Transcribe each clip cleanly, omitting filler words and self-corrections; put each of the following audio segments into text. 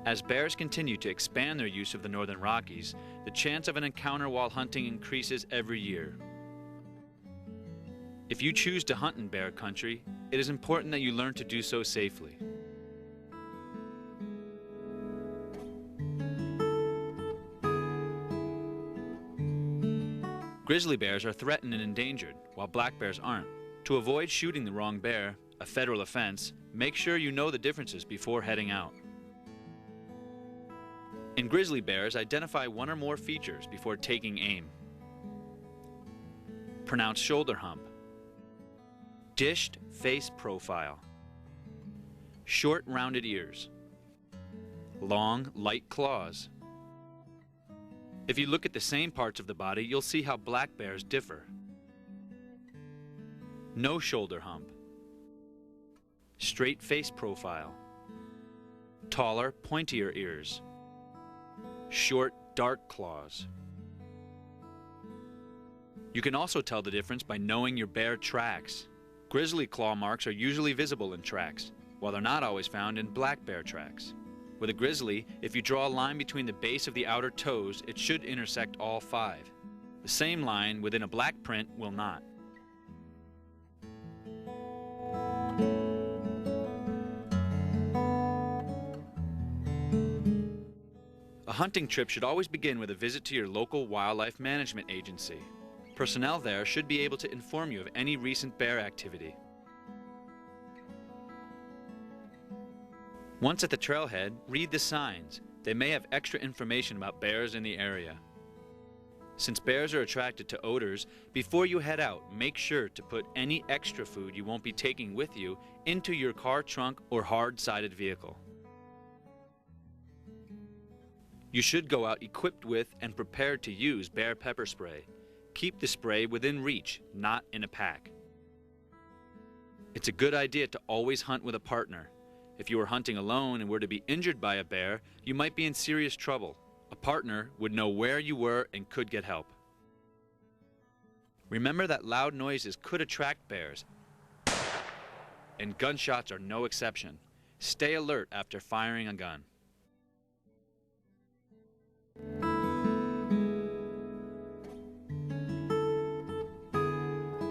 As bears continue to expand their use of the Northern Rockies, the chance of an encounter while hunting increases every year. If you choose to hunt in bear country, it is important that you learn to do so safely. Grizzly bears are threatened and endangered, while black bears aren't. To avoid shooting the wrong bear, a federal offense, make sure you know the differences before heading out. In grizzly bears, identify one or more features before taking aim. Pronounced shoulder hump. Dished face profile. Short rounded ears. Long, light claws. If you look at the same parts of the body, you'll see how black bears differ. No shoulder hump. Straight face profile. Taller, pointier ears. Short, dark claws. You can also tell the difference by knowing your bear tracks. Grizzly claw marks are usually visible in tracks, while they're not always found in black bear tracks. With a grizzly, if you draw a line between the base of the outer toes, it should intersect all 5. The same line within a black print will not. A hunting trip should always begin with a visit to your local wildlife management agency. Personnel there should be able to inform you of any recent bear activity. Once at the trailhead, read the signs. They may have extra information about bears in the area. Since bears are attracted to odors, before you head out, make sure to put any extra food you won't be taking with you into your car trunk or hard-sided vehicle. You should go out equipped with and prepared to use bear pepper spray. Keep the spray within reach, not in a pack. It's a good idea to always hunt with a partner. If you were hunting alone and were to be injured by a bear, you might be in serious trouble. A partner would know where you were and could get help. Remember that loud noises could attract bears, and gunshots are no exception. Stay alert after firing a gun.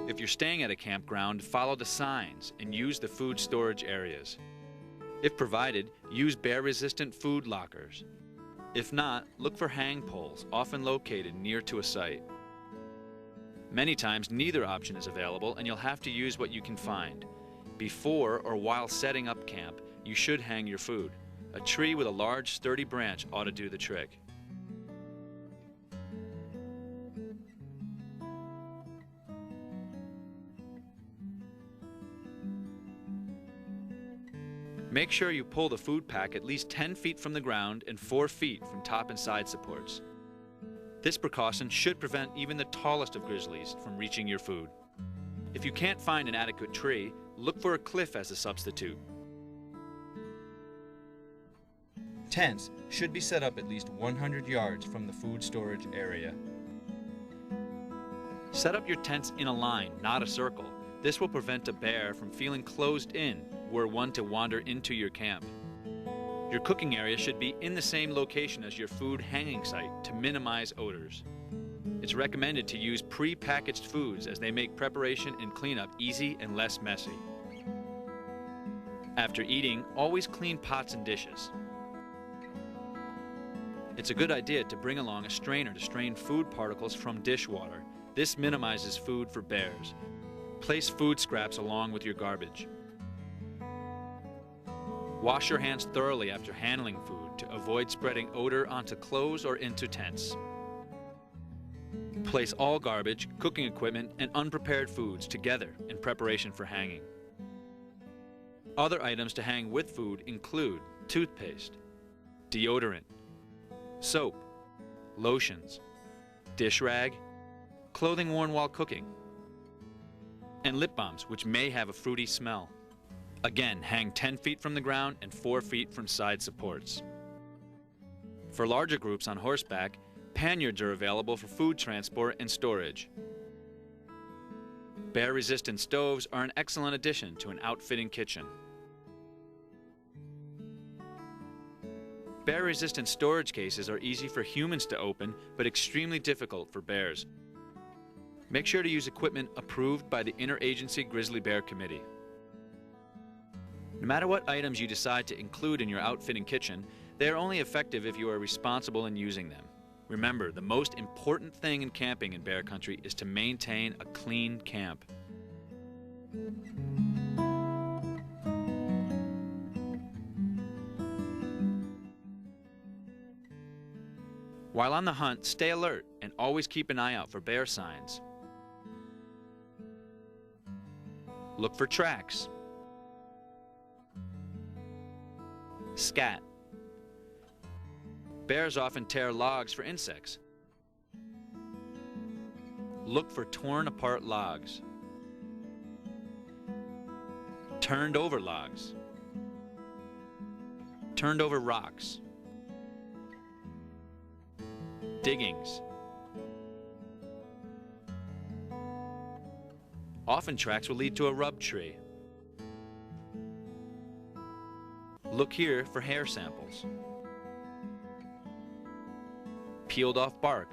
If you're staying at a campground, follow the signs and use the food storage areas. If provided, use bear-resistant food lockers. If not, look for hang poles, often located near to a site. Many times, neither option is available, and you'll have to use what you can find. Before or while setting up camp, you should hang your food. A tree with a large, sturdy branch ought to do the trick. Make sure you pull the food pack at least 10 feet from the ground and 4 feet from top and side supports. This precaution should prevent even the tallest of grizzlies from reaching your food. If you can't find an adequate tree, look for a cliff as a substitute. Tents should be set up at least 100 yards from the food storage area. Set up your tents in a line, not a circle. This will prevent a bear from feeling closed in were one to wander into your camp. Your cooking area should be in the same location as your food hanging site to minimize odors. It's recommended to use pre-packaged foods as they make preparation and cleanup easy and less messy. After eating, always clean pots and dishes. It's a good idea to bring along a strainer to strain food particles from dishwater. This minimizes food for bears. Place food scraps along with your garbage. Wash your hands thoroughly after handling food to avoid spreading odor onto clothes or into tents. Place all garbage, cooking equipment, and unprepared foods together in preparation for hanging. Other items to hang with food include toothpaste, deodorant, soap, lotions, dish rag, clothing worn while cooking, and lip balms, which may have a fruity smell. Again, hang 10 feet from the ground and 4 feet from side supports. For larger groups on horseback, panniers are available for food transport and storage. Bear-resistant stoves are an excellent addition to an outfitting kitchen. Bear-resistant storage cases are easy for humans to open, but extremely difficult for bears. Make sure to use equipment approved by the Interagency Grizzly Bear Committee. No matter what items you decide to include in your outfitting kitchen, they are only effective if you are responsible in using them. Remember, the most important thing in camping in bear country is to maintain a clean camp. While on the hunt, stay alert and always keep an eye out for bear signs. Look for tracks, scat. Bears often tear logs for insects. Look for torn apart logs, turned over logs, turned over rocks, diggings. Often tracks will lead to a rub tree. Look here for hair samples, peeled off bark,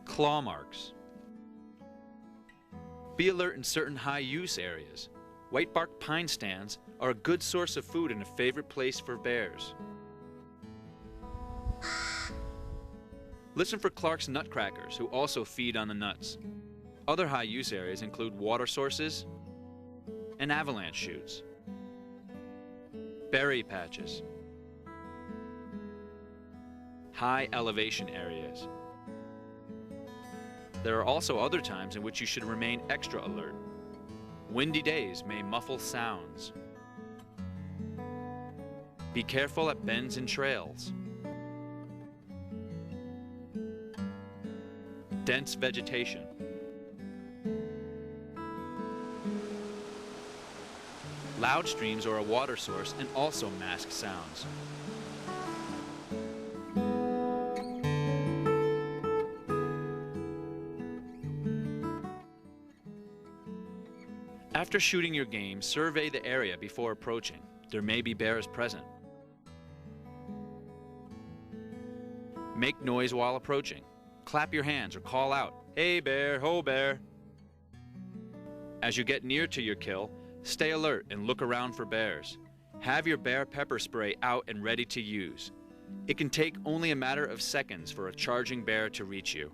claw marks. Be alert in certain high-use areas. White bark pine stands are a good source of food and a favorite place for bears. Listen for Clark's nutcrackers, who also feed on the nuts. Other high-use areas include water sources and avalanche chutes, berry patches, high elevation areas. There are also other times in which you should remain extra alert. Windy days may muffle sounds. Be careful at bends and trails. Dense vegetation. Loud streams are a water source and also mask sounds. After shooting your game, survey the area before approaching. There may be bears present. Make noise while approaching. Clap your hands or call out, "Hey bear, ho bear." As you get near to your kill, stay alert and look around for bears. Have your bear pepper spray out and ready to use. It can take only a matter of seconds for a charging bear to reach you.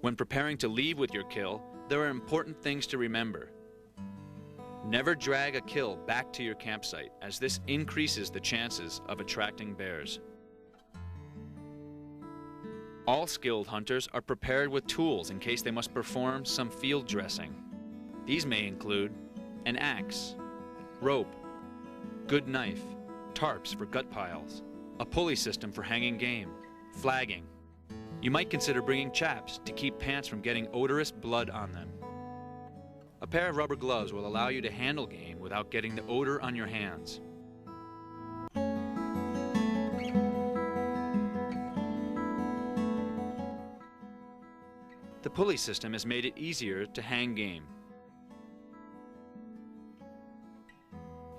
When preparing to leave with your kill, there are important things to remember. Never drag a kill back to your campsite, as this increases the chances of attracting bears. All skilled hunters are prepared with tools in case they must perform some field dressing. These may include an axe, rope, good knife, tarps for gut piles, a pulley system for hanging game, flagging. You might consider bringing chaps to keep pants from getting odorous blood on them. A pair of rubber gloves will allow you to handle game without getting the odor on your hands. The pulley system has made it easier to hang game.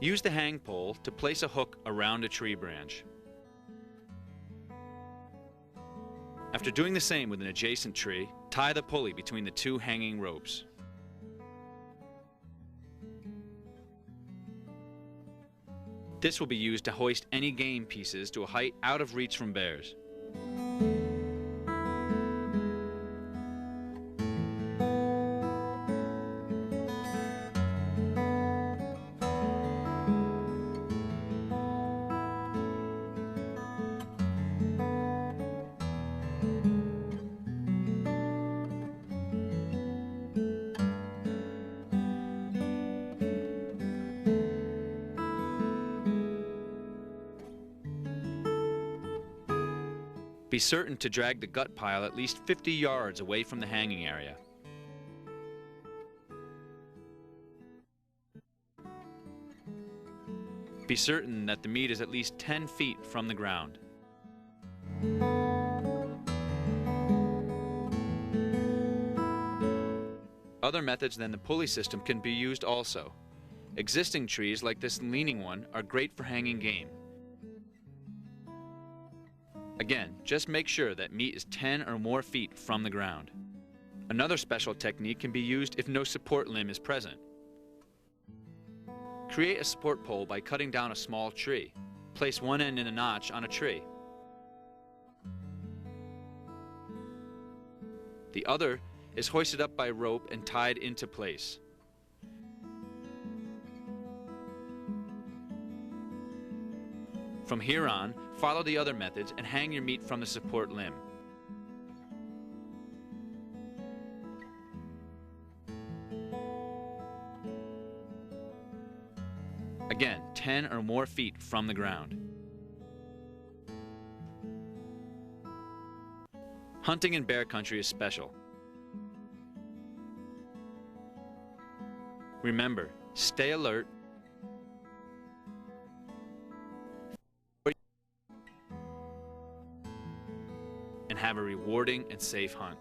Use the hang pole to place a hook around a tree branch. After doing the same with an adjacent tree, tie the pulley between the two hanging ropes. This will be used to hoist any game pieces to a height out of reach from bears. Be certain to drag the gut pile at least 50 yards away from the hanging area. Be certain that the meat is at least 10 feet from the ground. Other methods than the pulley system can be used also. Existing trees like this leaning one are great for hanging game. Again, just make sure that meat is 10 or more feet from the ground. Another special technique can be used if no support limb is present. Create a support pole by cutting down a small tree. Place one end in a notch on a tree. The other is hoisted up by rope and tied into place. From here on, follow the other methods and hang your meat from the support limb. Again, 10 or more feet from the ground. Hunting in bear country is special. Remember, stay alert and have a rewarding and safe hunt.